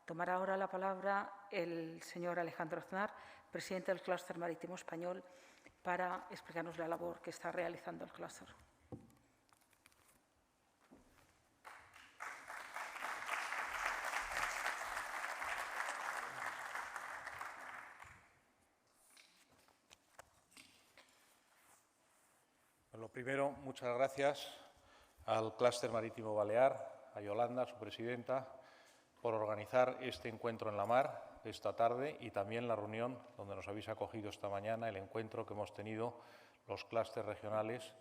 Tomará ahora la palabra el señor Alejandro Aznar, presidente del Clúster Marítimo Español, para explicarnos la labor que está realizando el clúster. Lo primero, muchas gracias al Clúster Marítimo Balear, a Yolanda, su presidenta, por organizar este encuentro en la mar esta tarde y también la reunión donde nos habéis acogido esta mañana, el encuentro que hemos tenido los clústeres regionales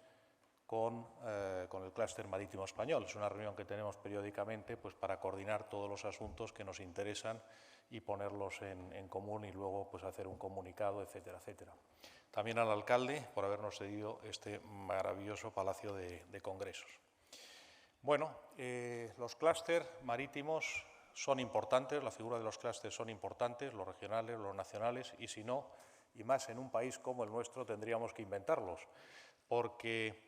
con el Clúster Marítimo Español. Es una reunión que tenemos periódicamente pues, para coordinar todos los asuntos que nos interesan y ponerlos en común y luego pues, hacer un comunicado, etcétera, etcétera. También al alcalde por habernos cedido este maravilloso Palacio de Congresos. Bueno, los clústeres marítimos son importantes, la figura de los clústeres son importantes, los regionales, los nacionales, y si no, y más en un país como el nuestro, tendríamos que inventarlos, porque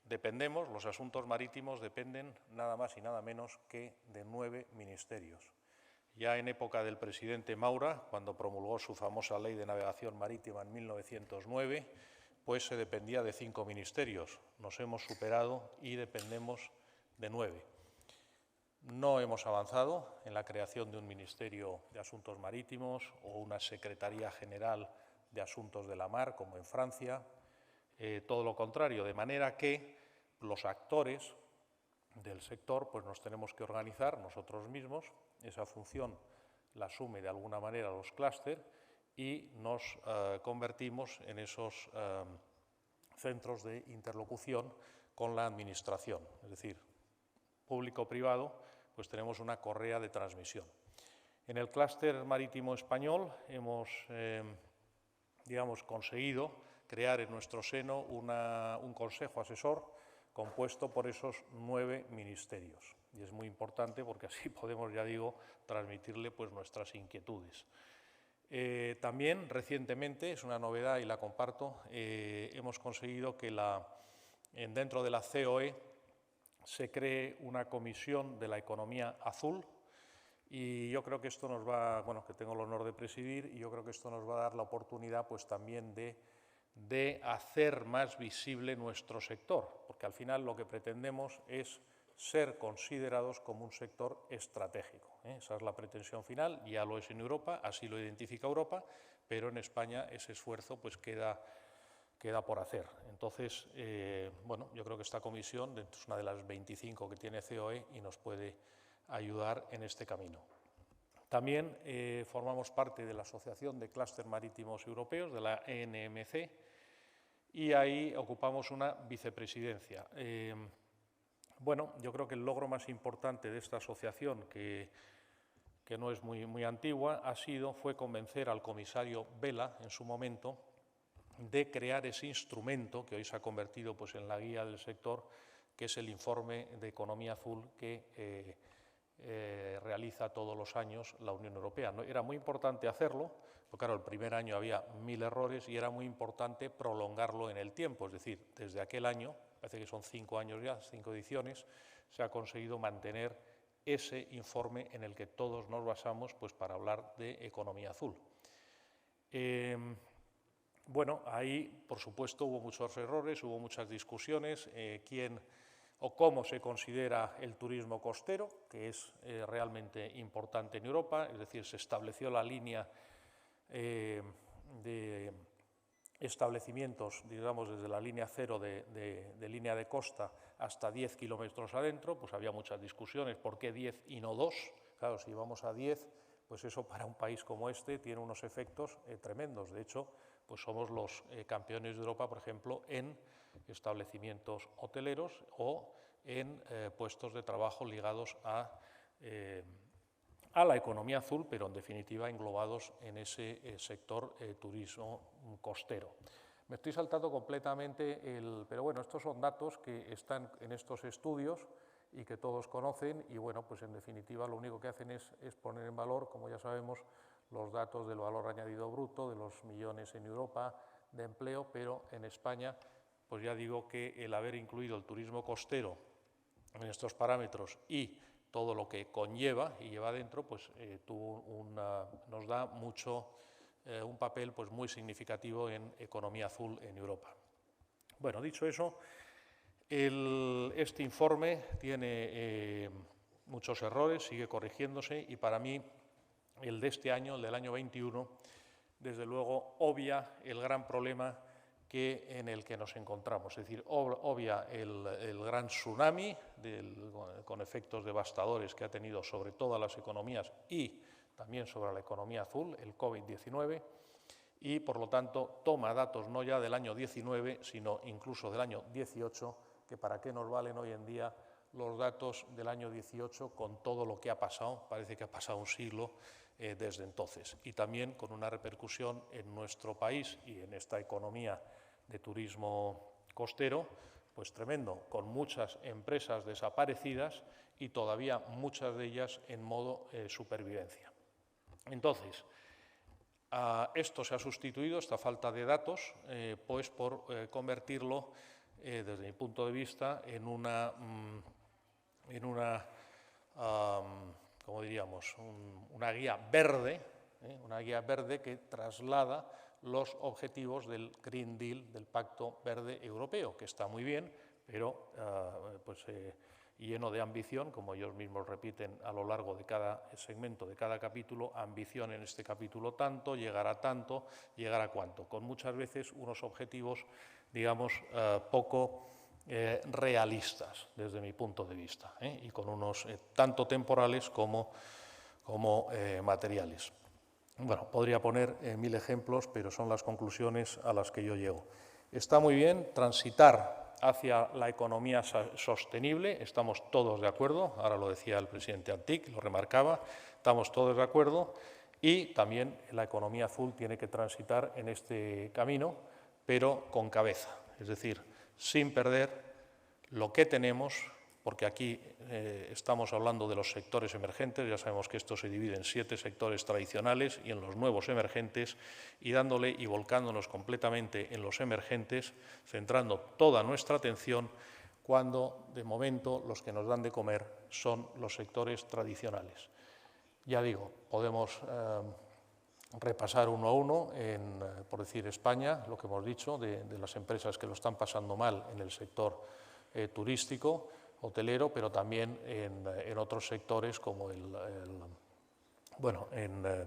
dependemos, los asuntos marítimos dependen nada más y nada menos que de 9 ministerios. Ya en época del presidente Maura, cuando promulgó su famosa Ley de Navegación Marítima en 1909, pues se dependía de 5 ministerios. Nos hemos superado y dependemos de 9. No hemos avanzado en la creación de un Ministerio de Asuntos Marítimos o una Secretaría General de Asuntos de la Mar, como en Francia. Todo lo contrario, de manera que los actores del sector pues nos tenemos que organizar nosotros mismos. Esa función la asume de alguna manera los clústeres y nos convertimos en esos centros de interlocución con la Administración, es decir, público-privado, pues tenemos una correa de transmisión. En el Clúster Marítimo Español hemos, conseguido crear en nuestro seno un consejo asesor compuesto por esos 9 ministerios. Y es muy importante porque así podemos, ya digo, transmitirle pues, nuestras inquietudes. También recientemente, es una novedad y la comparto, hemos conseguido que dentro de la COE se cree una comisión de la economía azul y yo creo que esto nos va, que tengo el honor de presidir, y yo creo que esto nos va a dar la oportunidad pues también de hacer más visible nuestro sector, porque al final lo que pretendemos es ser considerados como un sector estratégico. Esa es la pretensión final, ya lo es en Europa, así lo identifica Europa, pero en España ese esfuerzo pues queda por hacer. Entonces, yo creo que esta comisión es una de las 25 que tiene COE y nos puede ayudar en este camino. También formamos parte de la Asociación de Clústeres Marítimos Europeos, de la ENMC, y ahí ocupamos una vicepresidencia. Yo creo que el logro más importante de esta asociación, que no es muy antigua, fue convencer al comisario Vela, en su momento, de crear ese instrumento que hoy se ha convertido pues, en la guía del sector, que es el informe de economía azul que realiza todos los años la Unión Europea. Era muy importante hacerlo, porque claro, el primer año había 1000 errores y era muy importante prolongarlo en el tiempo, es decir, desde aquel año, parece que son 5 años ya, 5 ediciones, se ha conseguido mantener ese informe en el que todos nos basamos pues, para hablar de economía azul. Ahí, por supuesto, hubo muchos errores, hubo muchas discusiones, quién o cómo se considera el turismo costero, que es realmente importante en Europa, es decir, se estableció la línea de establecimientos, digamos, desde la línea cero de línea de costa hasta 10 kilómetros adentro, pues había muchas discusiones, ¿por qué 10 y no 2? Claro, si vamos a 10, pues eso para un país como este tiene unos efectos tremendos. De hecho, pues somos los campeones de Europa, por ejemplo, en establecimientos hoteleros o en puestos de trabajo ligados a la economía azul, pero en definitiva englobados en ese sector turismo costero. Me estoy saltando completamente, pero bueno, estos son datos que están en estos estudios y que todos conocen y bueno, pues en definitiva lo único que hacen es poner en valor, como ya sabemos, los datos del valor añadido bruto, de los millones en Europa de empleo, pero en España, pues ya digo que el haber incluido el turismo costero en estos parámetros y todo lo que conlleva y lleva dentro, pues nos da un papel pues, muy significativo en economía azul en Europa. Bueno, dicho eso, este informe tiene muchos errores, sigue corrigiéndose y para mí el de este año, el del año 21, desde luego obvia el gran problema en el que nos encontramos, es decir, obvia el gran tsunami con efectos devastadores que ha tenido sobre todas las economías y también sobre la economía azul, el COVID-19, y por lo tanto toma datos no ya del año 19, sino incluso del año 18, que para qué nos valen hoy en día los datos del año 18 con todo lo que ha pasado, parece que ha pasado un siglo desde entonces, y también con una repercusión en nuestro país y en esta economía de turismo costero, pues tremendo, con muchas empresas desaparecidas y todavía muchas de ellas en modo supervivencia. Entonces, esto se ha sustituido, esta falta de datos, pues por convertirlo, desde mi punto de vista, en una como diríamos, una guía verde que traslada los objetivos del Green Deal, del Pacto Verde Europeo, que está muy bien, pero lleno de ambición, como ellos mismos repiten a lo largo de cada segmento, de cada capítulo, ambición en este capítulo tanto, llegar a cuánto, con muchas veces unos objetivos, digamos, poco realistas desde mi punto de vista, y con unos tanto temporales como materiales. Bueno, podría poner 1000 ejemplos, pero son las conclusiones a las que yo llego. Está muy bien transitar hacia la economía sostenible, estamos todos de acuerdo, ahora lo decía el presidente Antic, lo remarcaba, estamos todos de acuerdo, y también la economía azul tiene que transitar en este camino, pero con cabeza, es decir, sin perder lo que tenemos, porque aquí estamos hablando de los sectores emergentes, ya sabemos que esto se divide en 7 sectores tradicionales y en los nuevos emergentes, y dándole y volcándonos completamente en los emergentes, centrando toda nuestra atención cuando, de momento, los que nos dan de comer son los sectores tradicionales. Ya digo, podemos repasar uno a uno, por decir España, lo que hemos dicho de las empresas que lo están pasando mal en el sector turístico, hotelero, pero también en otros sectores como en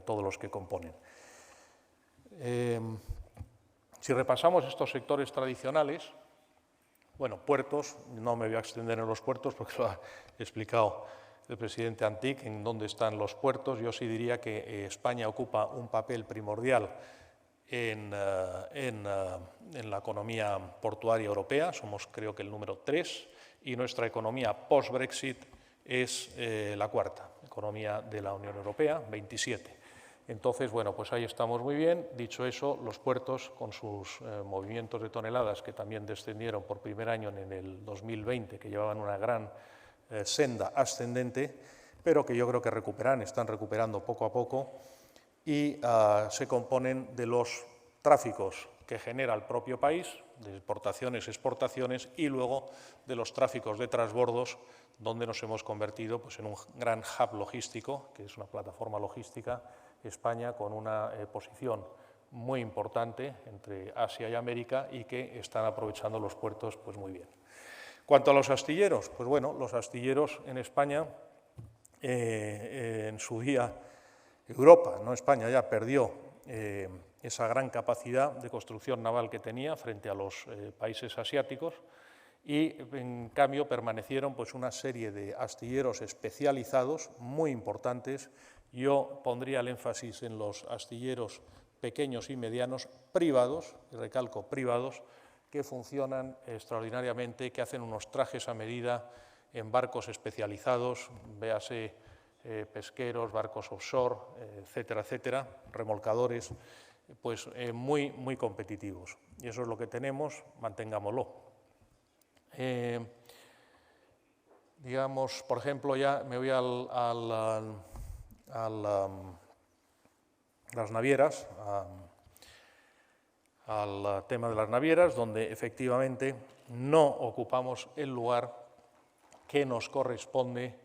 todos los que componen. Si repasamos estos sectores tradicionales, bueno, puertos, no me voy a extender en los puertos porque lo ha explicado el presidente Antic en dónde están los puertos. Yo sí diría que España ocupa un papel primordial en la economía portuaria europea, somos creo que el número 3, y nuestra economía post-Brexit es la 4ª economía de la Unión Europea, 27. Entonces, bueno, pues ahí estamos muy bien. Dicho eso, los puertos, con sus movimientos de toneladas que también descendieron por primer año en el 2020, que llevaban una gran senda ascendente, pero que yo creo que están recuperando poco a poco, y se componen de los tráficos que genera el propio país, de importaciones, exportaciones, y luego de los tráficos de transbordos, donde nos hemos convertido pues, en un gran hub logístico, que es una plataforma logística, España, con una posición muy importante entre Asia y América, y que están aprovechando los puertos pues, muy bien. Cuanto a los astilleros, pues bueno, los astilleros en España, en su día, Europa, no España, ya perdió esa gran capacidad de construcción naval que tenía frente a los países asiáticos, y en cambio permanecieron pues, una serie de astilleros especializados muy importantes. Yo pondría el énfasis en los astilleros pequeños y medianos privados, y recalco privados, que funcionan extraordinariamente, que hacen unos trajes a medida en barcos especializados, véase pesqueros, barcos offshore, etcétera, etcétera, remolcadores, pues muy, muy competitivos. Y eso es lo que tenemos, mantengámoslo. Digamos, por ejemplo, ya me voy a las navieras, al tema de las navieras, donde efectivamente no ocupamos el lugar que nos corresponde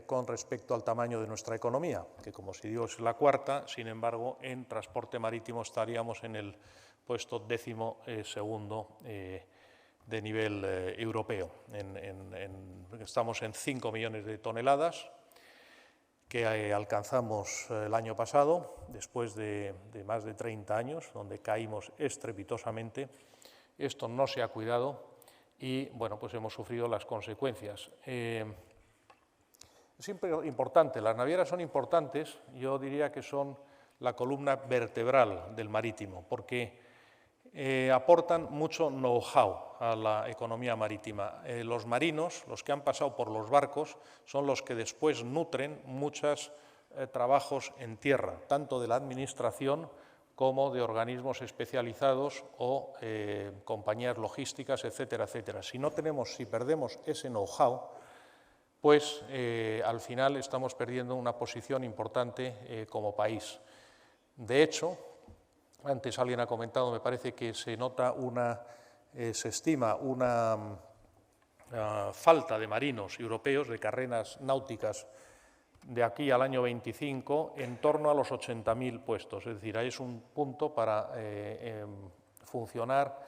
con respecto al tamaño de nuestra economía, que como se digo es la cuarta, sin embargo en transporte marítimo estaríamos en el puesto 12º de nivel europeo. Estamos en 5 millones de toneladas que alcanzamos el año pasado, después de más de 30 años, donde caímos estrepitosamente. Esto no se ha cuidado y bueno, pues hemos sufrido las consecuencias. Es importante, las navieras son importantes, yo diría que son la columna vertebral del marítimo, porque aportan mucho know-how a la economía marítima. Los marinos, los que han pasado por los barcos, son los que después nutren muchos trabajos en tierra, tanto de la administración como de organismos especializados o compañías logísticas, etcétera, etcétera. Si perdemos ese know-how, pues al final estamos perdiendo una posición importante como país. De hecho, antes alguien ha comentado, me parece que se nota se estima una falta de marinos europeos, de carreras náuticas, de aquí al año 25, en torno a los 80.000 puestos. Es decir, ahí es un punto para funcionar,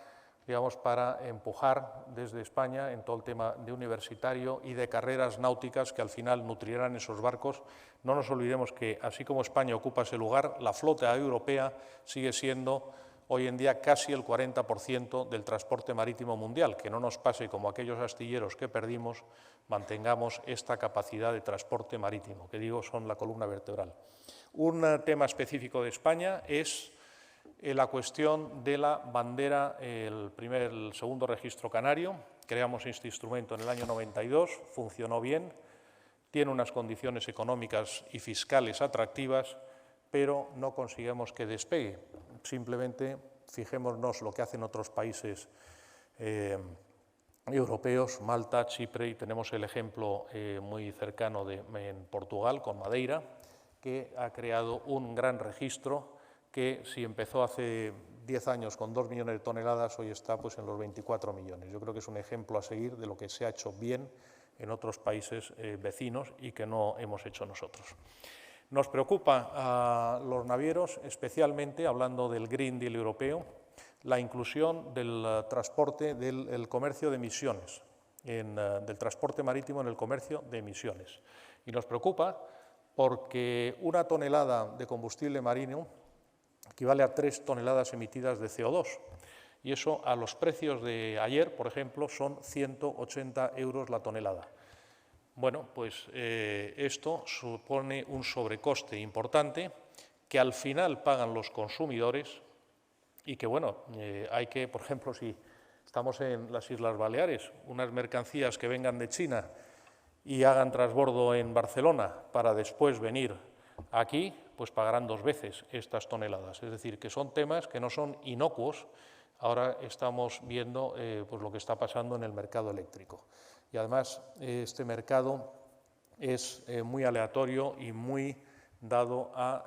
digamos, para empujar desde España en todo el tema de universitario y de carreras náuticas que al final nutrirán esos barcos. No nos olvidemos que, así como España ocupa ese lugar, la flota europea sigue siendo hoy en día casi el 40% del transporte marítimo mundial. Que no nos pase como aquellos astilleros que perdimos, mantengamos esta capacidad de transporte marítimo, que digo son la columna vertebral. Un tema específico de España es la cuestión de la bandera, el segundo registro canario. Creamos este instrumento en el año 92, funcionó bien, tiene unas condiciones económicas y fiscales atractivas, pero no conseguimos que despegue. Simplemente fijémonos lo que hacen otros países europeos, Malta, Chipre, y tenemos el ejemplo muy cercano en Portugal, con Madeira, que ha creado un gran registro que si empezó hace 10 años con 2 millones de toneladas, hoy está pues, en los 24 millones. Yo creo que es un ejemplo a seguir de lo que se ha hecho bien en otros países vecinos y que no hemos hecho nosotros. Nos preocupa a los navieros, especialmente, hablando del Green Deal europeo, la inclusión del transporte, del comercio de emisiones, del transporte marítimo en el comercio de emisiones. Y nos preocupa porque una tonelada de combustible marino equivale a 3 toneladas emitidas de CO2. Y eso a los precios de ayer, por ejemplo, son 180 euros la tonelada. Bueno, pues esto supone un sobrecoste importante que al final pagan los consumidores y que, bueno, hay que, por ejemplo, si estamos en las Islas Baleares, unas mercancías que vengan de China y hagan transbordo en Barcelona para después venir aquí, pues pagarán 2 veces estas toneladas. Es decir, que son temas que no son inocuos. Ahora estamos viendo pues lo que está pasando en el mercado eléctrico. Y además este mercado es muy aleatorio y muy dado a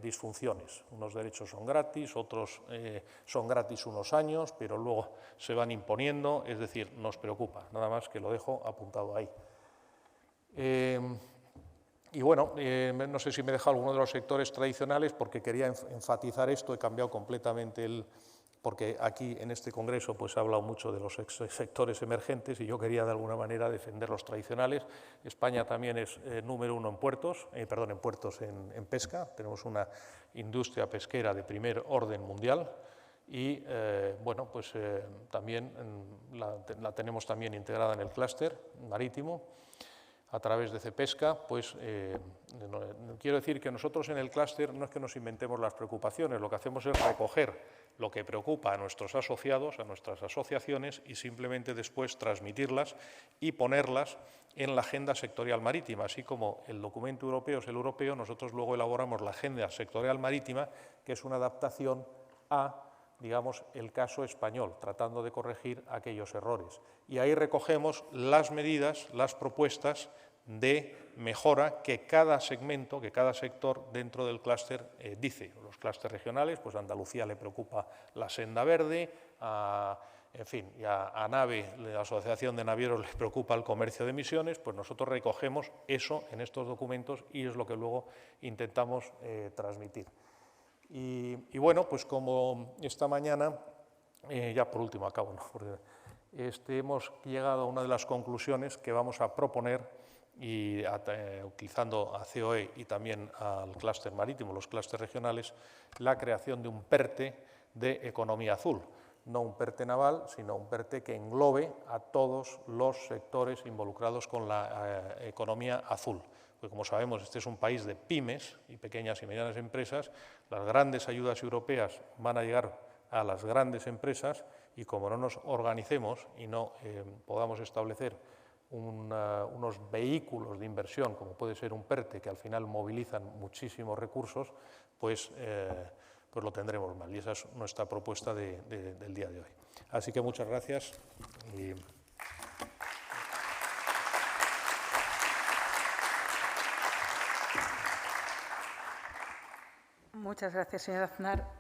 disfunciones. Unos derechos son gratis, otros son gratis unos años, pero luego se van imponiendo, es decir, nos preocupa. Nada más que lo dejo apuntado ahí. Y bueno, no sé si me he dejado alguno de los sectores tradicionales porque quería enfatizar esto, he cambiado completamente porque aquí en este congreso pues he hablado mucho de los sectores emergentes y yo quería de alguna manera defender los tradicionales. España también es número 1 en puertos, en pesca, tenemos una industria pesquera de primer orden mundial y bueno, pues también la tenemos también integrada en el clúster marítimo a través de Cepesca. Pues quiero decir que nosotros en el clúster no es que nos inventemos las preocupaciones, lo que hacemos es recoger lo que preocupa a nuestros asociados, a nuestras asociaciones, y simplemente después transmitirlas y ponerlas en la agenda sectorial marítima. Así como el documento europeo es el europeo, nosotros luego elaboramos la agenda sectorial marítima, que es una adaptación a, digamos, el caso español, tratando de corregir aquellos errores. Y ahí recogemos las medidas, las propuestas de mejora que cada segmento, que cada sector dentro del clúster dice. Los clústeres regionales, pues a Andalucía le preocupa la senda verde, a en fin, y a NAVE, la Asociación de Navieros, les preocupa el comercio de emisiones, pues nosotros recogemos eso en estos documentos y es lo que luego intentamos transmitir. Y bueno, pues como esta mañana, ya por último acabo, ¿no? Porque, hemos llegado a una de las conclusiones que vamos a proponer, y utilizando a COE y también al clúster marítimo, los clústeres regionales, la creación de un PERTE de economía azul. No un PERTE naval, sino un PERTE que englobe a todos los sectores involucrados con la economía azul. Porque, como sabemos, este es un país de pymes y pequeñas y medianas empresas. Las grandes ayudas europeas van a llegar a las grandes empresas y, como no nos organicemos y no podamos establecer unos vehículos de inversión, como puede ser un PERTE, que al final movilizan muchísimos recursos, pues lo tendremos mal. Y esa es nuestra propuesta del día de hoy. Así que muchas gracias. Muchas gracias, señor Aznar.